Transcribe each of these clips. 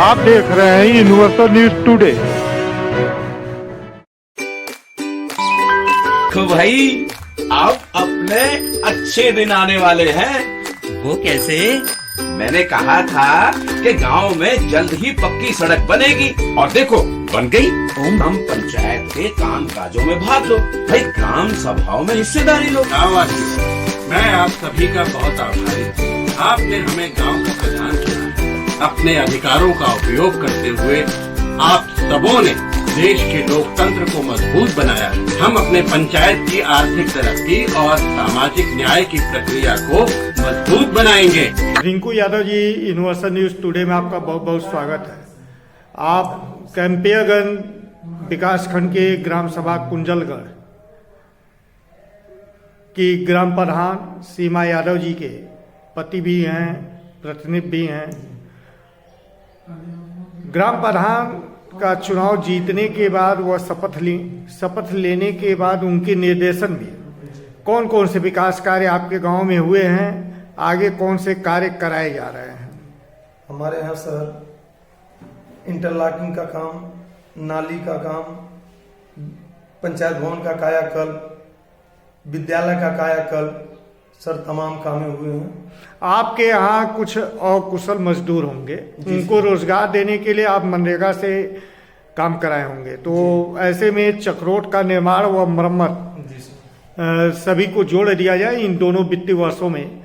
आप देख रहे हैं यूनिवर्सल न्यूज टुडे। तो भाई अब अपने अच्छे दिन आने वाले हैं। वो कैसे? मैंने कहा था कि गांव में जल्द ही पक्की सड़क बनेगी और देखो बन गई। हम पंचायत के काम काजों में भाग लो भाई, ग्राम सभाओं में हिस्सेदारी लो। मैं आप सभी का बहुत आभारी हूँ। आपने हमें गांव का प्रधान चुना है। अपने अधिकारों का उपयोग करते हुए आप सबों ने देश के लोकतंत्र को मजबूत बनाया। हम अपने पंचायत की आर्थिक तरक्की और सामाजिक न्याय की प्रक्रिया को मजबूत बनाएंगे। Rinku Yadav ji, universal news today में आपका बहुत बहुत स्वागत है। आप कैंपियागंज विकासखंड के ग्राम सभा कुंजलगढ़ की ग्राम प्रधान सीमा यादव जी के पति भी हैं, प्रतिनिधि भी हैं। ग्राम प्रधान का चुनाव जीतने के बाद वह शपथ लेने के बाद उनके निर्देशन में कौन कौन से विकास कार्य आपके गांव में हुए हैं, आगे कौन से कार्य कराए जा रहे हैं? हमारे यहाँ सर इंटरलॉकिंग का काम, नाली का काम, पंचायत भवन का कायाकल्प, विद्यालय का कायाकल्प, सर तमाम कामें हुए हैं। आपके यहाँ कुछ अकुशल मजदूर होंगे, उनको रोजगार देने के लिए आप मनरेगा से काम कराए होंगे, तो ऐसे में चक्रोट का निर्माण व मरम्मत सभी को जोड़ दिया जाए इन दोनों वित्तीय वर्षों में,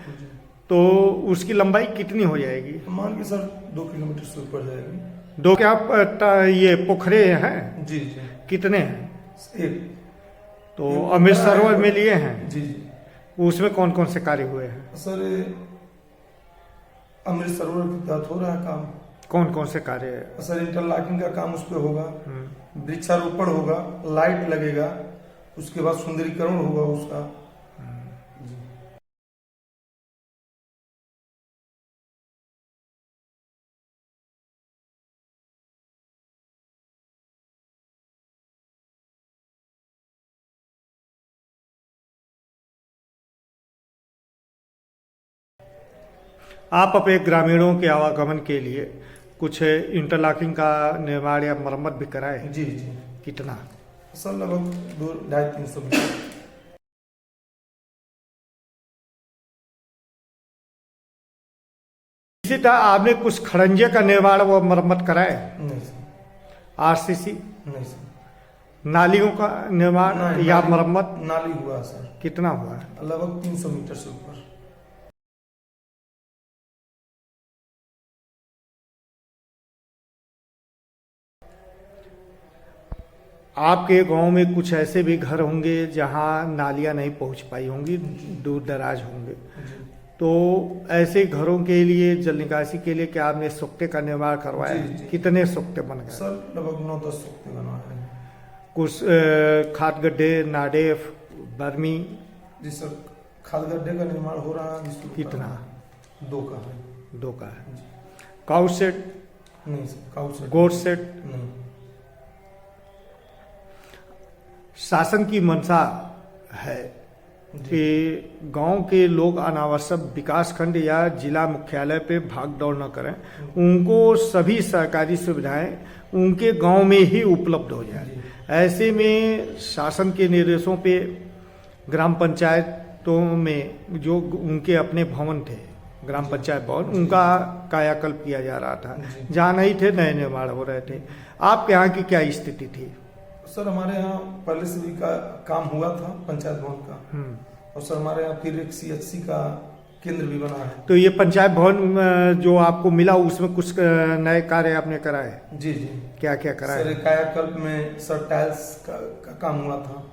तो उसकी लंबाई कितनी हो जाएगी? मान के सर 2 किलोमीटर से ऊपर जाएगी। 2 क्या ये पोखरे हैं? जी जी। कितने हैं? 1। तो अमृत सरोवर में लिए हैं? जी जी। उसमें कौन कौन से कार्य हुए हैं? सर अमृत सरोवर के तहत हो रहा है काम। कौन कौन से कार्य है? सर इंटरलॉकिंग का काम उस पर होगा, वृक्षारोपण होगा, लाइट लगेगा, उसके बाद सुंदरीकरण होगा उसका। आप अपने ग्रामीणों के आवागमन के लिए कुछ इंटरलॉकिंग का निर्माण या मरम्मत भी कराए? जी जी। कितना? सर लगभग 200-250-300 मीटर। इसी तरह आपने कुछ खड़ंजे का निर्माण व मरम्मत कराए? नहीं सर। आरसीसी? नहीं सर। नालियों का निर्माण या मरम्मत? नाली हुआ सर। कितना हुआ? लगभग 300 मीटर से ऊपर। आपके गांव में कुछ ऐसे भी घर होंगे जहां नालियां नहीं पहुंच पाई होंगी, दूर दराज होंगे, तो ऐसे घरों के लिए जल निकासी के लिए क्या आपने सोख्ते का निर्माण करवाया? जी। कितने सोख्ते बन गए? सर लगभग 9-10 सोख्ते बनवाए हैं। कुछ खाद गड्ढे, नाडेफ, बर्मी? जी सर, खाद गड्ढे का निर्माण हो रहा है। कितना? 2 का है। 2 का है। Cow set? नहीं सर, काउ सेट। गोट सेट? नहीं। शासन की मंशा है कि गांव के लोग अनावश्यक विकासखंड या जिला मुख्यालय पे भाग दौड़ न करें, उनको सभी सरकारी सुविधाएं उनके गांव में ही उपलब्ध हो जाए। ऐसे में शासन के निर्देशों पे ग्राम पंचायतों में जो उनके अपने भवन थे, ग्राम पंचायत भवन, उनका कायाकल्प किया जा रहा था। जहाँ नहीं थे नए निर्माण हो रहे थे। आपके यहाँ की क्या स्थिति थी? सर हमारे यहाँ पहले से भी काम हुआ था पंचायत भवन का, और सर हमारे यहाँ फिर एक CHC का केंद्र भी बना है। तो ये पंचायत भवन जो आपको मिला उसमें कुछ नए कार्य आपने कराए? जी जी। क्या क्या कराए? सर कायाकल्प में सर टाइल्स का काम हुआ था,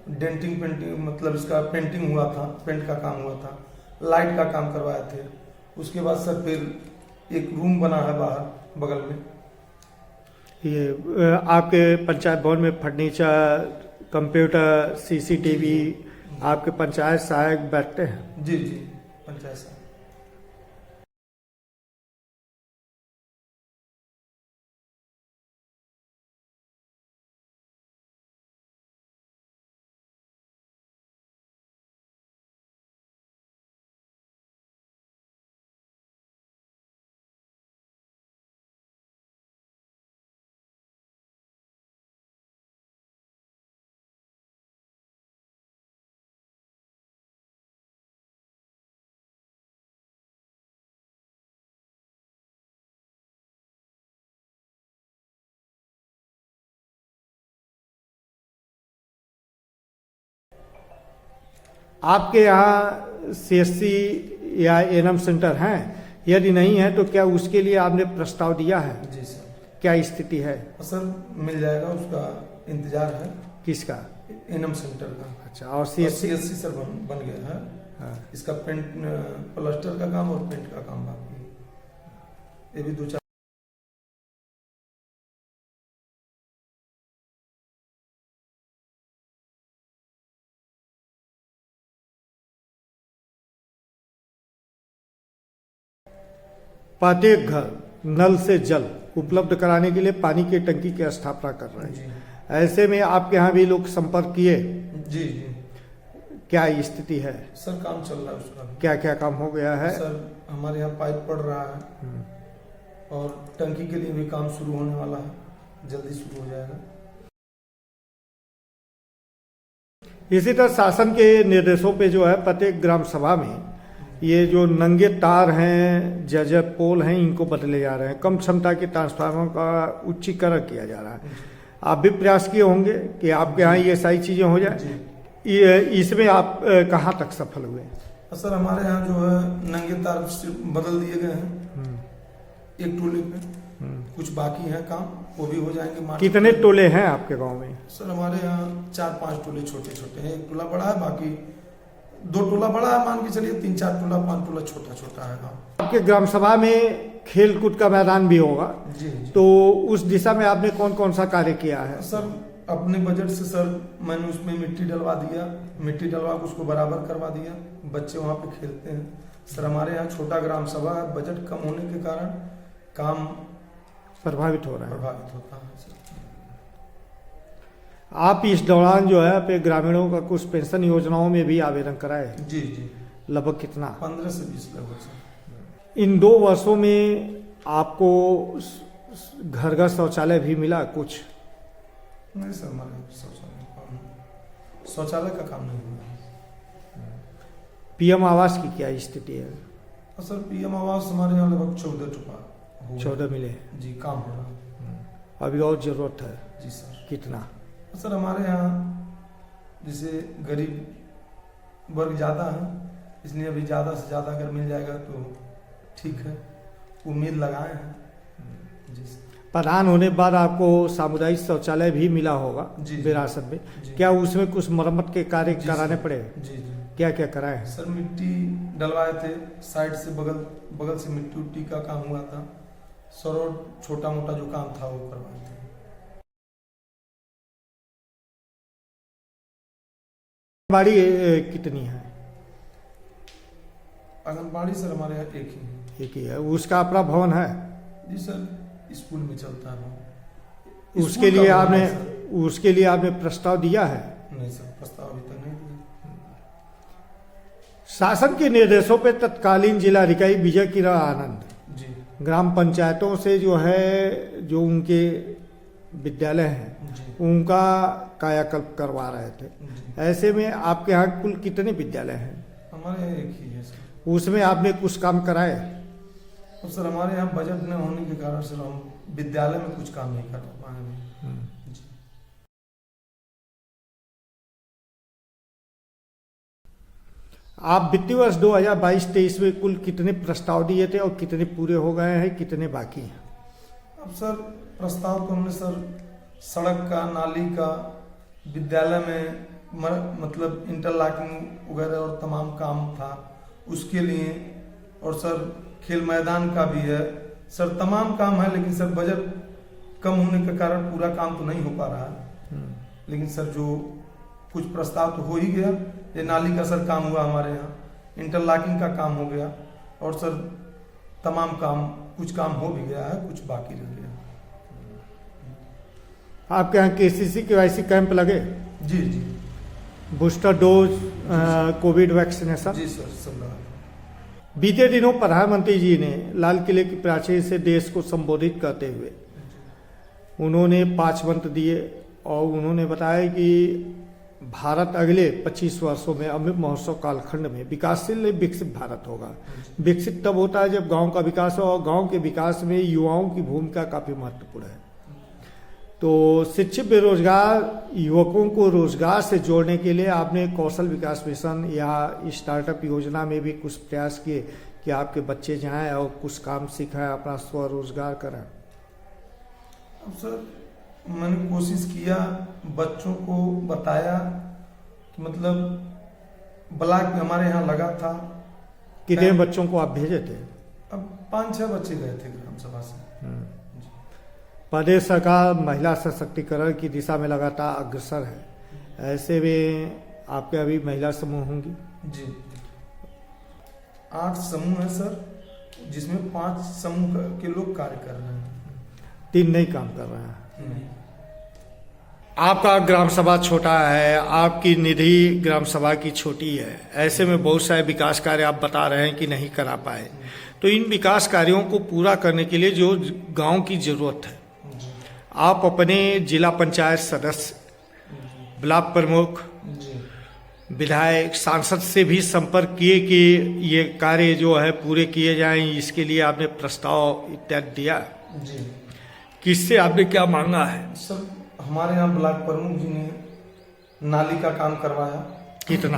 डेंटिंग पेंटिंग मतलब इसका पेंटिंग हुआ था, पेंट का काम हुआ था, लाइट का काम करवाए थे। उसके बाद सर फिर एक रूम बना है बाहर बगल में। ये आपके पंचायत भवन में फर्नीचर, कंप्यूटर, CCTV आपके पंचायत सहायक बैठते हैं? जी जी, पंचायत सहायक। आपके यहाँ CSC या एनएम सेंटर हैं? यदि नहीं है तो क्या उसके लिए आपने प्रस्ताव दिया है? जी सर। क्या स्थिति है? सर मिल जाएगा, उसका इंतजार है। किसका? एनएम सेंटर का। अच्छा, और CSC? CSC सर बन गया है। हाँ। इसका पेंट प्लास्टर का काम और पेंट का काम बाकी है। ये भी 2-4 प्रत्येक घर नल से जल उपलब्ध कराने के लिए पानी की टंकी की स्थापना कर रहे हैं। जी ऐसे में आपके यहाँ भी लोग संपर्क किए, जी जी क्या स्थिति है? सर, काम चल रहा है उसका भी। क्या क्या काम हो गया है? सर हमारे यहाँ पाइप पड़ रहा है और टंकी के लिए भी काम शुरू होने वाला है, जल्दी शुरू हो जाएगा। इसी तरह शासन के निर्देशों पे जो है प्रत्येक ग्राम सभा में ये जो नंगे तार हैं, जर्जर पोल हैं, इनको बदले जा रहे हैं। कम क्षमता के ट्रांसफार्मर का उच्चीकरण किया जा रहा है। आप भी प्रयास किए होंगे कि आपके यहाँ ये सारी चीजें हो जाए। इसमें आप कहाँ तक सफल हुए? सर हमारे यहाँ जो है नंगे तार बदल दिए गए हैं एक टोले पे। कुछ बाकी है काम, वो भी हो जाएंगे। कितने टोले हैं आपके गांव में? सर हमारे यहाँ 4-5 टोले छोटे छोटे हैं। एक टोला बड़ा है, बाकी 2 टोला बड़ा है, मान के चलिए 3-4 टोला, 5 टोला छोटा छोटा है गाँव। आपके ग्राम सभा में खेल कूद का मैदान भी होगा, जी जी। तो उस दिशा में आपने कौन कौन सा कार्य किया है? सर अपने बजट से सर मैंने उसमें मिट्टी डलवा दिया, मिट्टी डलवा के उसको बराबर करवा दिया, बच्चे वहाँ पे खेलते हैं। सर हमारे यहाँ छोटा ग्राम सभा है, बजट कम होने के कारण काम प्रभावित हो रहा है। प्रभावित होता है सर। आप इस दौरान जो है अपने ग्रामीणों का कुछ पेंशन योजनाओं में भी आवेदन कराए? जी जी। लगभग कितना? 15 से 20 लगभग सर। इन 2 वर्षों में आपको घर घर शौचालय भी मिला कुछ? नहीं सर, हमारे शौचालय का काम नहीं हुआ। PM आवास की क्या स्थिति है? सर PM आवास हमारे यहाँ लगभग 14 टुपा 14 मिले जी, काम हो रहा है। अभी और जरूरत है? जी सर। कितना? सर हमारे यहाँ जैसे गरीब वर्ग ज़्यादा है, इसलिए अभी ज़्यादा से ज़्यादा अगर मिल जाएगा तो ठीक है, उम्मीद लगाए हैं। जी सर। प्रधान होने के बाद आपको सामुदायिक शौचालय भी मिला होगा जी, विरासत में। जी। क्या उसमें कुछ मरम्मत के कार्य जी, कराने सर। पड़े? जी जी। क्या क्या कराए हैं? सर मिट्टी डलवाए थे, साइड से बगल से मिट्टी उट्टी का काम हुआ था, सर और छोटा मोटा जो काम था वो करवाए थे। आंगनबाड़ी कितनी है? आंगनबाड़ी सर हमारे यहाँ एक ही है। एक ही है। उसका अपना भवन है? जी सर, स्कूल में चलता है। उसके लिए आपने प्रस्ताव दिया है? नहीं सर, प्रस्ताव अभी तक नहीं दिया। शासन के निर्देशों पर तत्कालीन जिलाधिकारी विजय किरण आनंद जी ग्राम पंचायतों से जो है, जो उनके विद्यालय हैं, जी उनका कायाकल्प करवा रहे थे। जी। ऐसे में आपके यहाँ कुल कितने विद्यालय हैं? हमारे यहाँ एक ही है सर। उसमें आपने कुछ काम कराए? तो सर हमारे यहाँ बजट न होने के कारण सर हम विद्यालय में कुछ काम नहीं कर पाए हैं। जी। आप वित्तीय वर्ष 2022-23 में कुल कितने प्रस्ताव दिए थे और कितने पूरे हो गए हैं, कितने बाकी हैं? अब सर प्रस्ताव तो हमने सर सड़क का, नाली का, विद्यालय में मतलब इंटरलॉकिंग वगैरह और तमाम काम था उसके लिए, और सर खेल मैदान का भी है सर, तमाम काम है। लेकिन सर बजट कम होने के कारण पूरा काम तो नहीं हो पा रहा है। लेकिन सर जो कुछ प्रस्ताव तो हो ही गया। ये नाली का सर काम हुआ हमारे यहाँ, इंटरलॉकिंग का काम हो गया, और सर तमाम काम, कुछ काम हो भी गया है, कुछ बाकी रह गया। आपके यहाँ KCC KYC कैंप लगे? जी जी। Booster dose, covid vaccination? जी सर, सब लगा। बीते दिनों प्रधानमंत्री जी ने लाल किले की प्राचीर से देश को संबोधित करते हुए उन्होंने 5 मंत्र दिए और उन्होंने बताया कि भारत अगले 25 वर्षों में अमृत महोत्सव कालखंड में विकासशील विकसित भारत होगा। विकसित तब होता है जब गांव का विकास हो, और गांव के विकास में युवाओं की भूमिका काफी महत्वपूर्ण है। तो शिक्षित बेरोजगार युवकों को रोजगार से जोड़ने के लिए आपने कौशल विकास मिशन या स्टार्टअप योजना में भी कुछ प्रयास किए कि आपके बच्चे जाएं और कुछ काम सीखें, अपना स्वरोजगार करें? अब सर मैंने कोशिश किया, बच्चों को बताया कि मतलब ब्लॉक में हमारे यहाँ लगा था। कितने बच्चों को आप भेजे थे? अब 5-6 बच्चे गए थे ग्राम सभा से। प्रदेश सरकार महिला सशक्तिकरण की दिशा में लगातार अग्रसर है, ऐसे में आपके अभी महिला समूह होंगी? जी 8 समूह है सर, जिसमें 5 समूह के लोग कार्य कर रहे हैं, 3 नहीं काम कर रहे हैं। नहीं। आपका ग्राम सभा छोटा है, आपकी निधि ग्राम सभा की छोटी है, ऐसे में बहुत सारे विकास कार्य आप बता रहे हैं कि नहीं करा पाए। तो इन विकास कार्यों को पूरा करने के लिए जो गांव की जरूरत है, आप अपने जिला पंचायत सदस्य, ब्लॉक प्रमुख, विधायक, सांसद से भी संपर्क किए कि ये कार्य जो है पूरे किए जाएं, इसके लिए आपने प्रस्ताव इत्यादि दिया? जी। किससे आपने क्या मांगा है? सर हमारे यहाँ ब्लॉक प्रमुख जी ने नाली का काम करवाया। कितना?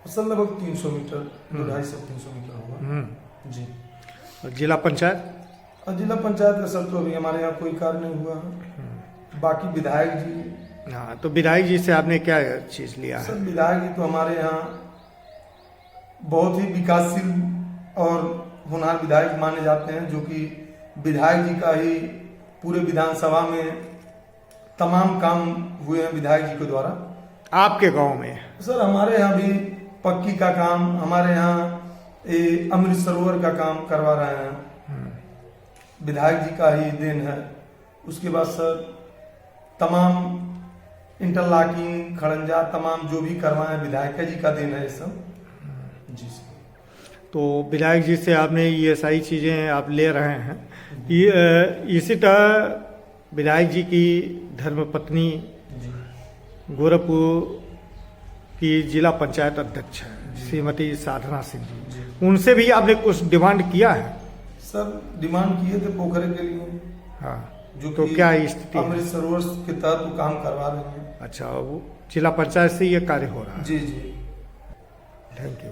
सर लगभग 300 मीटर, 250-300 मीटर होगा। जी। और जिला पंचायत? और जिला पंचायत का सर तो अभी हमारे यहाँ कोई कार्य नहीं हुआ है। बाकी विधायक जी। हाँ, तो विधायक जी से आपने क्या चीज लिया सर है? विधायक जी तो हमारे यहाँ बहुत ही विकासशील और होनहार विधायक माने जाते हैं, जो कि विधायक जी का ही पूरे विधानसभा में तमाम काम हुए हैं विधायक जी के द्वारा। आपके गांव में? सर हमारे यहाँ भी पक्की का काम, हमारे यहाँ अमृत सरोवर का काम करवा रहे हैं, विधायक जी का ही देन है। उसके बाद सर तमाम इंटरलॉकिंग, खड़ंजा, तमाम जो भी करवाए विधायक जी का देन है ये सब। जी सर। तो विधायक जी से आपने ये सारी चीजें आप ले रहे हैं। इसी तरह विधायक जी की धर्मपत्नी गोरखपुर की जिला पंचायत अध्यक्ष है श्रीमती साधना सिंह जी, उनसे भी आपने कुछ डिमांड किया है? सर डिमांड किए थे पोखरे के लिए। हाँ, जो तो क्या स्थिति? अमृत सरोवर के तहत वो काम करवा रहे हैं। अच्छा, वो जिला पंचायत से ये कार्य हो रहा है? जी जी। Thank you.